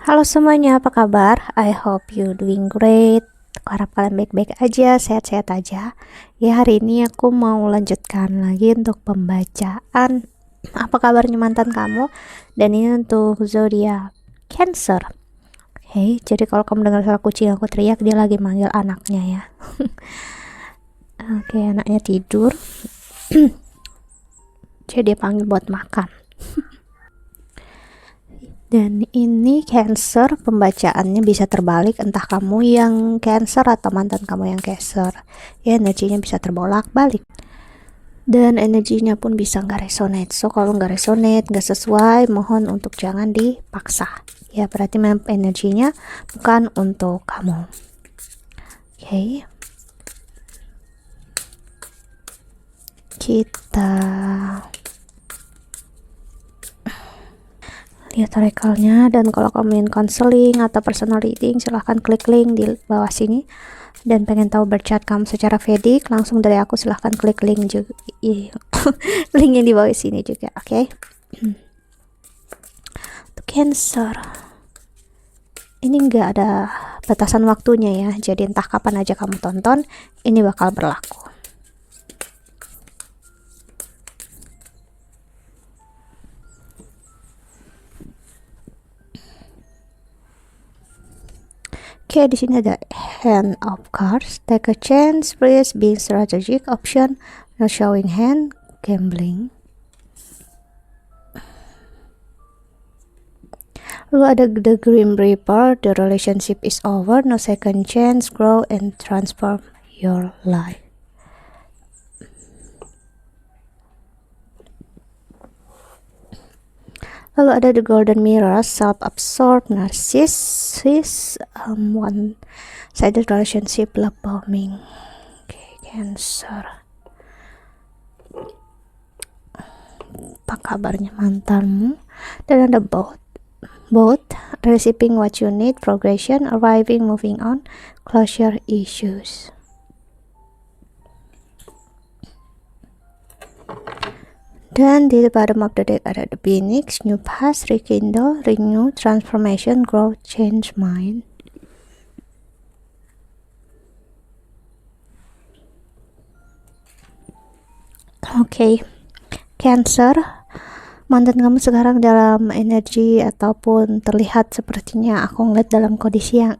Halo semuanya, apa kabar? I hope you doing great. Aku harap kalian baik-baik aja, sehat-sehat aja. Ya, hari ini aku mau lanjutkan lagi untuk pembacaan apa kabarnya mantan kamu. Dan ini untuk zodiak Cancer. Oke, jadi kalau kamu dengar suara kucing aku teriak, dia lagi manggil anaknya ya. Oke, anaknya tidur. Jadi dia panggil buat makan. Dan ini Cancer, pembacaannya bisa terbalik, entah kamu yang Cancer atau mantan kamu yang Cancer. Ya, energinya bisa terbolak-balik. Dan energinya pun bisa nggak resonate. So, kalau nggak resonate, nggak sesuai, mohon untuk jangan dipaksa. Ya, berarti memang energinya bukan untuk kamu. Oke. Kita lihat oracle-nya, dan kalau kamu ingin counseling atau personal reading silahkan klik link di bawah sini. Dan pengen tahu berchat kamu secara Vedic langsung dari aku, silahkan klik link juga link yang di bawah sini juga. Oke. Untuk Cancer ini nggak ada batasan waktunya ya, jadi entah kapan aja kamu tonton ini bakal berlaku. Oke, di sini ada hand of cards, take a chance, risk, being strategic, option, no showing hand, gambling. Lalu ada the Grim Reaper, the relationship is over, no second chance, grow and transform your life. Lalu ada the Golden Mirror, self-absorbed, narcissist, one-sided relationship, love bombing. Oke, Cancer. Apa kabarnya mantanmu? Dan ada both, receiving what you need, progression, arriving, moving on, closure issues. Dan di bottom of the deck ada the Phoenix, new past, rekindle, renew, transformation, growth, change mind. Oke, Cancer, mantan kamu sekarang dalam energi ataupun terlihat sepertinya aku ngeliat dalam kondisi yang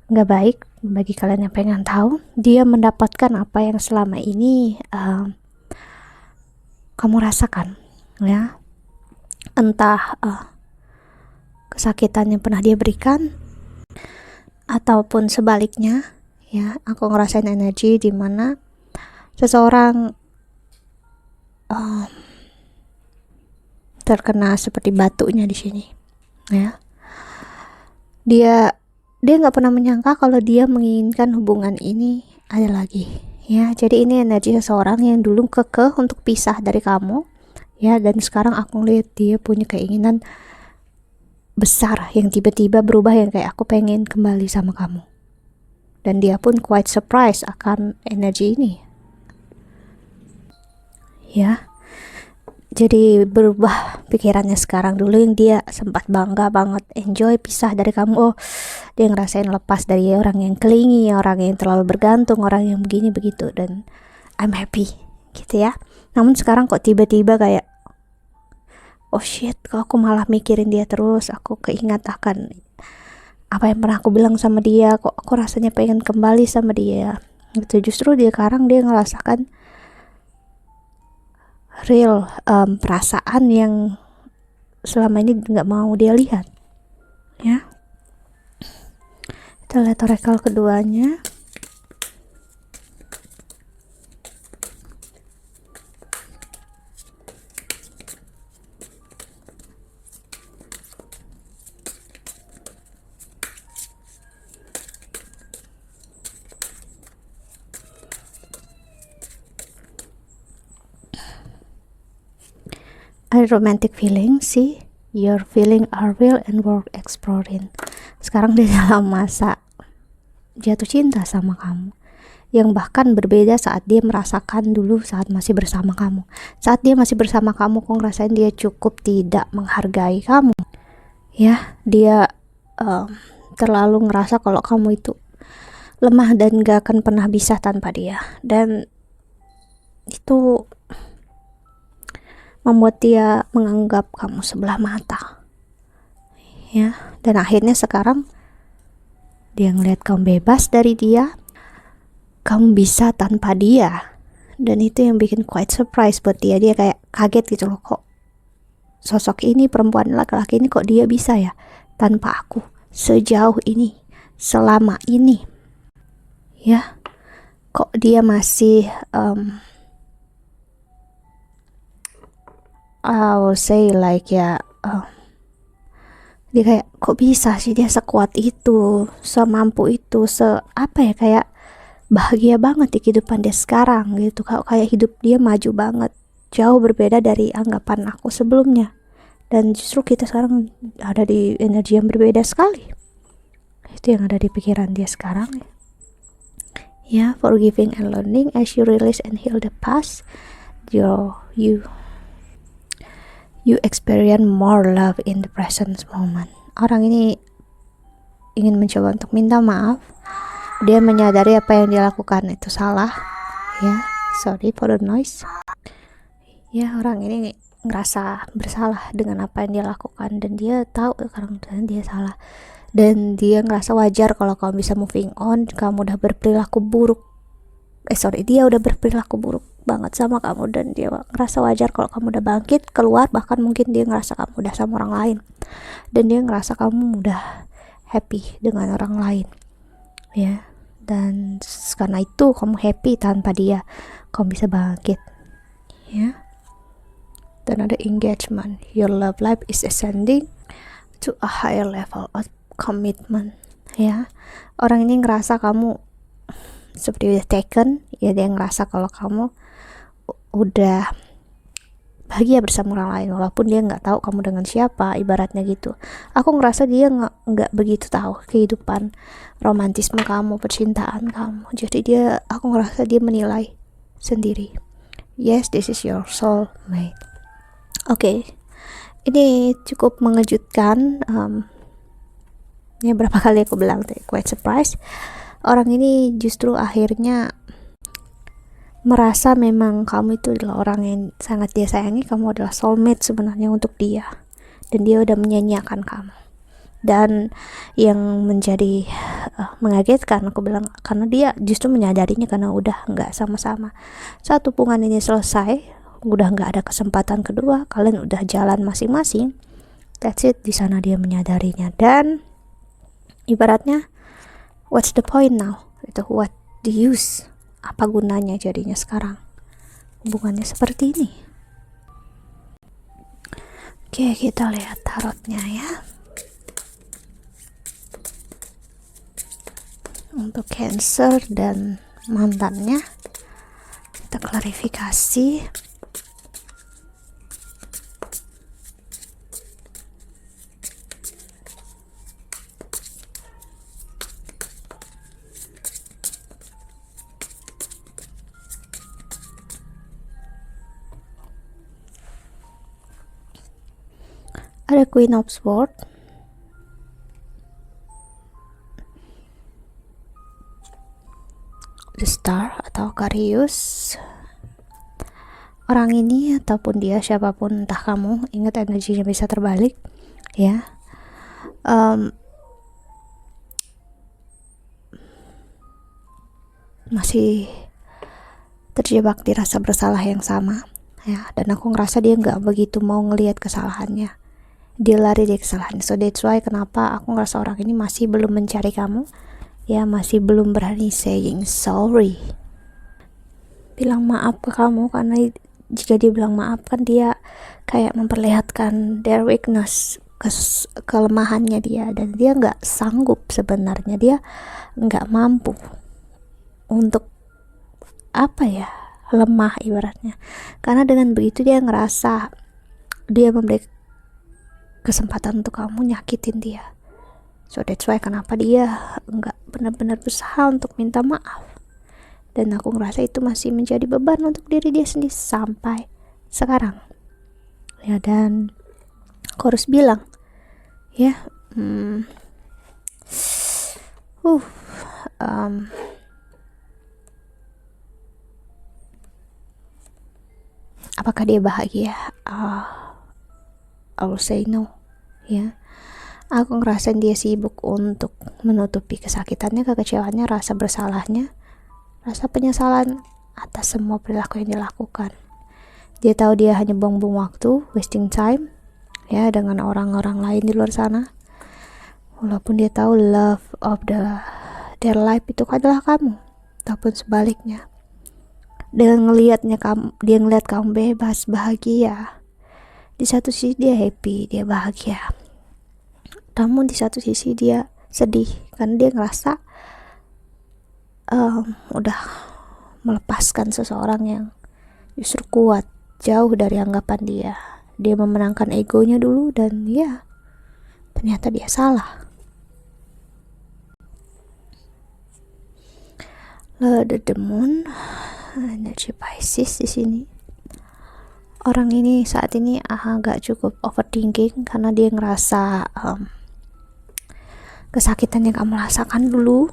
nggak baik. Bagi kalian yang pengen tahu, dia mendapatkan apa yang selama ini kamu rasakan ya, entah kesakitan yang pernah dia berikan ataupun sebaliknya ya. Aku ngerasain energi di mana seseorang terkena seperti batunya di sini ya. Dia nggak pernah menyangka kalau dia menginginkan hubungan ini ada lagi ya. Jadi ini energi seseorang yang dulu kekeh untuk pisah dari kamu ya, dan sekarang aku lihat dia punya keinginan besar yang tiba-tiba berubah, yang kayak aku pengen kembali sama kamu. Dan dia pun quite surprise akan energi ini ya. Jadi berubah pikirannya sekarang. Dulu yang dia sempat bangga banget, enjoy pisah dari kamu, oh dia ngerasain lepas dari orang yang clingy, orang yang terlalu bergantung, orang yang begini begitu, dan I'm happy gitu ya. Namun sekarang kok tiba-tiba kayak oh shit, kok aku malah mikirin dia terus, aku keingat akan apa yang pernah aku bilang sama dia, kok aku rasanya pengen kembali sama dia gitu. Justru dia sekarang dia ngerasakan real perasaan yang selama ini nggak mau dia lihat ya. Kita lihat oracle keduanya. Ada romantic feeling, see your feeling are real and worth exploring. Sekarang dia dalam masa jatuh cinta sama kamu, yang bahkan berbeda saat dia merasakan dulu saat masih bersama kamu. Saat dia masih bersama kamu, kok ngerasain dia cukup tidak menghargai kamu Ya, dia terlalu ngerasa kalau kamu itu lemah dan gak akan pernah bisa tanpa dia, dan itu membuat dia menganggap kamu sebelah mata, ya. Dan akhirnya sekarang dia ngelihat kamu bebas dari dia, kamu bisa tanpa dia, dan itu yang bikin quite surprise buat dia. Dia kayak kaget gitu loh, kok sosok ini, perempuan laki-laki ini, kok dia bisa ya tanpa aku sejauh ini, selama ini, ya. Kok dia masih I will say like ya, dia kayak kok bisa sih dia sekuat itu, semampu itu, apa ya, kayak bahagia banget di kehidupan dia sekarang gitu. Kayak hidup dia maju banget, jauh berbeda dari anggapan aku sebelumnya. Dan justru kita sekarang ada di energi yang berbeda sekali. Itu yang ada di pikiran dia sekarang. Ya, forgiving and learning as you release and heal the past, you experience more love in the present moment. Orang ini ingin mencoba untuk minta maaf. Dia menyadari apa yang dia lakukan itu salah. Ya, sorry for the noise. Ya, orang ini ngerasa bersalah dengan apa yang dia lakukan, dan dia tahu sekarang dia salah, dan dia ngerasa wajar kalau kamu bisa moving on. Kamu udah berperilaku buruk, dia udah berperilaku buruk banget sama kamu, dan dia ngerasa wajar kalau kamu udah bangkit keluar. Bahkan mungkin dia ngerasa kamu udah sama orang lain, dan dia ngerasa kamu udah happy dengan orang lain, ya. Dan karena itu kamu happy tanpa dia, kamu bisa bangkit, ya. Dan ada engagement, your love life is ascending to a higher level of commitment, ya. Orang ini ngerasa kamu seperti udah taken, ya. Dia ngerasa kalau kamu udah bahagia bersama orang lain, walaupun dia nggak tahu kamu dengan siapa, ibaratnya gitu. Aku ngerasa dia nggak begitu tahu kehidupan romantisme kamu, percintaan kamu. Jadi aku ngerasa dia menilai sendiri. Yes, this is your soulmate. Oke, ini cukup mengejutkan. Ya, berapa kali aku bilang quite surprise. Orang ini justru akhirnya merasa memang kamu itu adalah orang yang sangat dia sayangi. Kamu adalah soulmate sebenarnya untuk dia, dan dia udah menyanyiakan kamu. Dan yang menjadi mengagetkan, aku bilang, karena dia justru menyadarinya karena udah nggak sama-sama. Saat hubungan ini selesai, udah nggak ada kesempatan kedua, kalian udah jalan masing-masing, that's it. Di sana dia menyadarinya, dan ibaratnya what's the point now, itu what the use, apa gunanya jadinya sekarang hubungannya seperti ini. Oke, kita lihat tarotnya ya. Untuk Cancer dan mantannya, kita klarifikasi. Ada Queen of Swords, The Star atau Aquarius. Orang ini ataupun dia siapapun, entah kamu, ingat energinya bisa terbalik, ya. Masih terjebak di rasa bersalah yang sama, ya. Dan aku ngerasa dia nggak begitu mau ngelihat kesalahannya. Dia lari dari kesalahan. So that's why kenapa aku ngerasa orang ini masih belum mencari kamu, ya, masih belum berani saying sorry, bilang maaf ke kamu. Karena jika dia bilang maaf, kan dia kayak memperlihatkan their weakness, kelemahannya dia, dan dia nggak sanggup sebenarnya, dia nggak mampu untuk lemah ibaratnya. Karena dengan begitu dia ngerasa dia memberi kesempatan untuk kamu nyakitin dia. So that's why kenapa dia nggak benar-benar berusaha untuk minta maaf. Dan aku ngerasa itu masih menjadi beban untuk diri dia sendiri sampai sekarang, ya. Dan aku harus bilang, ya. uh um, apakah dia bahagia? I will say no, ya. Aku ngerasain dia sibuk untuk menutupi kesakitannya, kekecewaannya, rasa bersalahnya, rasa penyesalan atas semua perilaku yang dilakukan. Dia tahu dia hanya buang-buang waktu, wasting time, ya, dengan orang-orang lain di luar sana. Walaupun dia tahu love of their life itu adalah kamu, ataupun sebaliknya. Dengan dia ngelihat kamu bebas, bahagia. Di satu sisi dia happy, dia bahagia. Namun di satu sisi dia sedih karena dia ngerasa udah melepaskan seseorang yang justru kuat, jauh dari anggapan dia. Dia memenangkan egonya dulu dan ya, ternyata dia salah. Lalu the moon, energi Pisces di sini. Orang ini saat ini agak cukup overthinking karena dia ngerasa kesakitan yang kamu rasakan dulu,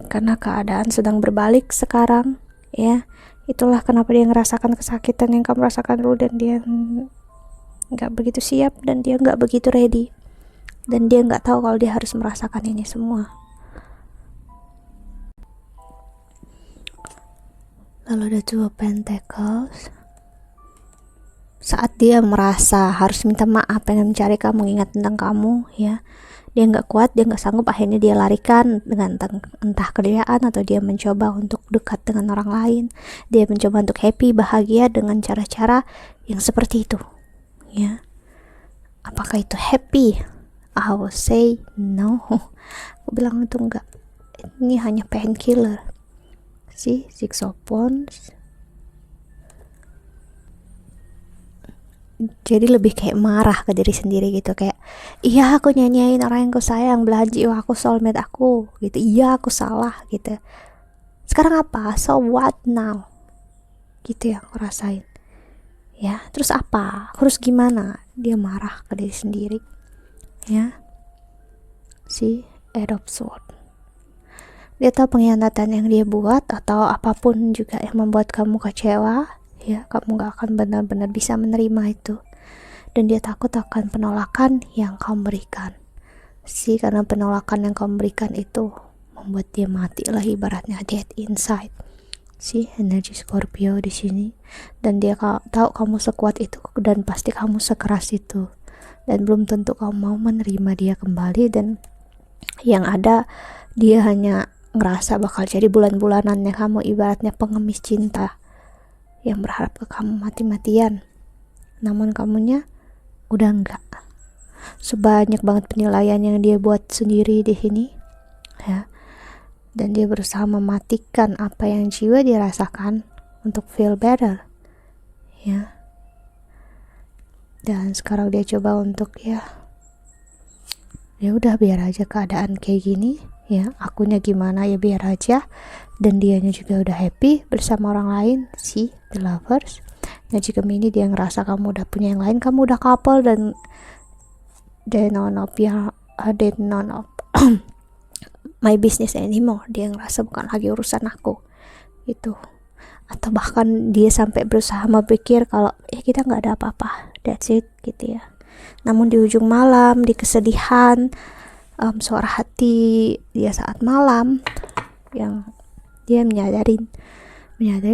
karena keadaan sedang berbalik sekarang, ya. Itulah kenapa dia ngerasakan kesakitan yang kamu rasakan dulu, dan dia nggak begitu siap, dan dia nggak begitu ready, dan dia nggak tahu kalau dia harus merasakan ini semua. Lalu ada Two of Pentacles. Saat dia merasa harus minta maaf, pengen mencari kamu, ingat tentang kamu, ya, dia nggak kuat, dia nggak sanggup, akhirnya dia larikan dengan entah kerjaan atau dia mencoba untuk dekat dengan orang lain. Dia mencoba untuk happy, bahagia dengan cara-cara yang seperti itu, ya. Apakah itu happy? I will say no. Aku bilang itu enggak. Ini hanya painkiller. Six of Wands. Jadi lebih kayak marah ke diri sendiri gitu, kayak iya aku nyanyiin orang yang aku sayang, belaji, aku soulmate aku gitu, iya aku salah gitu, sekarang apa, so what now, gitu yang aku rasain, ya. Terus apa, aku harus gimana? Dia marah ke diri sendiri, ya. Eight of Swords. Dia tahu pengkhianatan yang dia buat atau apapun juga yang membuat kamu kecewa, ya, kamu gak akan benar-benar bisa menerima itu, dan dia takut akan penolakan yang kamu berikan, karena penolakan yang kamu berikan itu membuat dia mati lah, ibaratnya dead inside. Energi Scorpio di sini, dan dia tahu kamu sekuat itu dan pasti kamu sekeras itu, dan belum tentu kamu mau menerima dia kembali, dan yang ada dia hanya ngerasa bakal jadi bulan-bulanannya kamu, ibaratnya pengemis cinta yang berharap ke kamu mati-matian, namun kamunya udah enggak. Sebanyak banget penilaian yang dia buat sendiri di sini, ya, dan dia berusaha mematikan apa yang jiwa dia rasakan untuk feel better, ya. Dan sekarang dia coba untuk ya udah biar aja keadaan kayak gini, ya, akunya gimana ya biar aja, dan dianya juga udah happy bersama orang lain. The Lovers. Nah, jika ini dia ngerasa kamu udah punya yang lain, kamu udah couple, dan they none of my business anymore. Dia ngerasa bukan lagi urusan aku gitu, atau bahkan dia sampai berusaha berpikir kalau kita nggak ada apa-apa, that's it gitu, ya. Namun di ujung malam, di kesedihan, suara hati dia saat malam, yang dia menyadari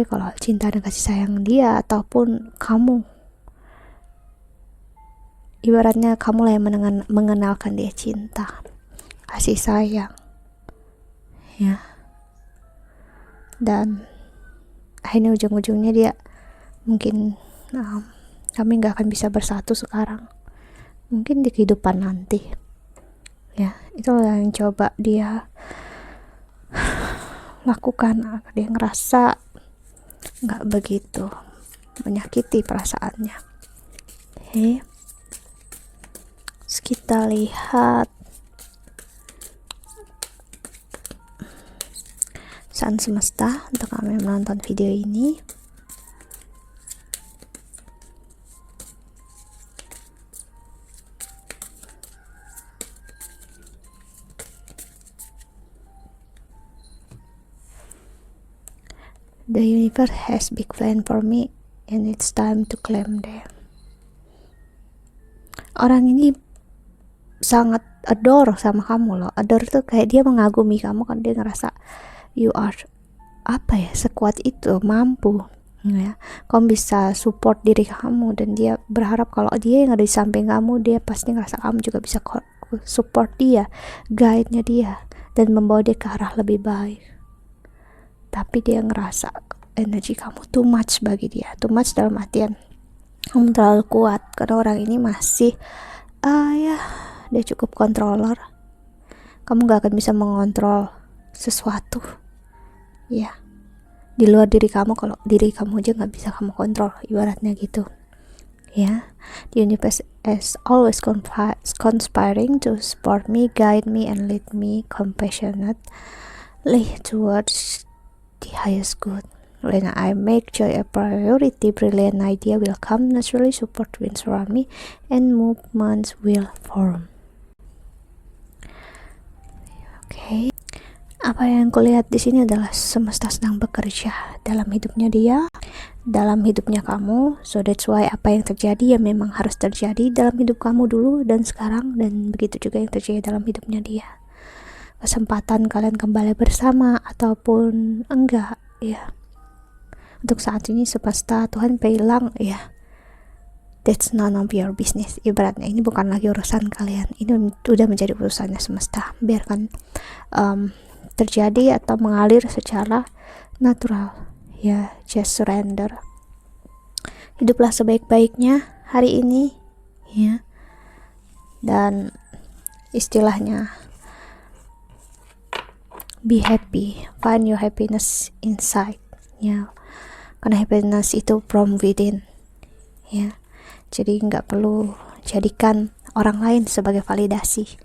kalau cinta dan kasih sayang dia ataupun kamu, ibaratnya kamu lah yang mengenalkan dia cinta, kasih sayang, ya. Dan akhirnya ujung-ujungnya dia mungkin kami gak akan bisa bersatu sekarang, mungkin di kehidupan nanti, ya. Itulah yang coba dia lakukan. Dia ngerasa nggak begitu menyakiti perasaannya. Terus kita lihat Sang Semesta untuk kami menonton video ini. The universe has big plan for me and it's time to claim them. Orang ini sangat adore sama kamu loh. Adore tuh kayak dia mengagumi kamu kan, dia ngerasa you are sekuat itu, mampu ya. Kamu bisa support diri kamu, dan dia berharap kalau dia yang ada di samping kamu, dia pasti ngerasa kamu juga bisa support dia, guide-nya dia, dan membawa dia ke arah lebih baik. Tapi dia ngerasa energi kamu too much bagi dia. Too much dalam artian kamu terlalu kuat, karena orang ini masih dia cukup controller. Kamu gak akan bisa mengontrol sesuatu ya di luar diri kamu, kalau diri kamu aja gak bisa kamu kontrol, ibaratnya gitu ya. The universe is always conspiring to support me, guide me, and lead me compassionately towards the highest good. When I make joy a priority, brilliant idea will come naturally, support will surround me, and movements will form. Oke. Apa yang kulihat di sini adalah semesta sedang bekerja dalam hidupnya dia, dalam hidupnya kamu. So that's why apa yang terjadi ya memang harus terjadi dalam hidup kamu dulu dan sekarang, dan begitu juga yang terjadi dalam hidupnya dia. Kesempatan kalian kembali bersama ataupun enggak ya, untuk saat ini semesta Tuhan bilang ya, that's none of your business. Ibaratnya ini bukan lagi urusan kalian, ini udah menjadi urusannya semesta. Biarkan terjadi atau mengalir secara natural ya, just surrender. Hiduplah sebaik-baiknya hari ini ya, dan istilahnya be happy, find your happiness inside ya, karena happiness itu from within ya. Jadi nggak perlu jadikan orang lain sebagai validasi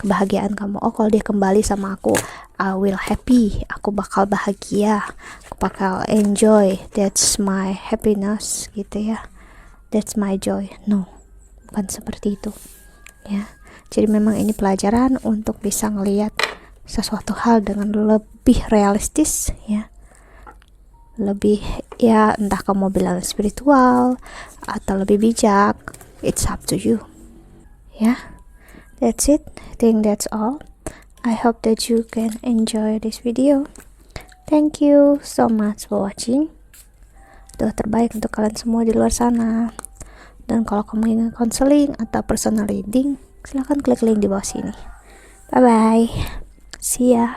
kebahagiaan kamu. Oh, kalau dia kembali sama aku, I will happy, aku bakal bahagia, aku bakal enjoy, that's my happiness gitu ya, that's my joy. No, bukan seperti itu ya. Jadi memang ini pelajaran untuk bisa ngelihat sesuatu hal dengan lebih realistis ya, lebih ya, entah kamu bilang spiritual atau lebih bijak, it's up to you ya. That's it, I think that's all. I hope that you can enjoy this video. Thank you so much for watching. Doa terbaik untuk kalian semua di luar sana. Dan kalau kamu ingin counseling atau personal reading, silahkan klik link di bawah sini. Bye bye, see ya.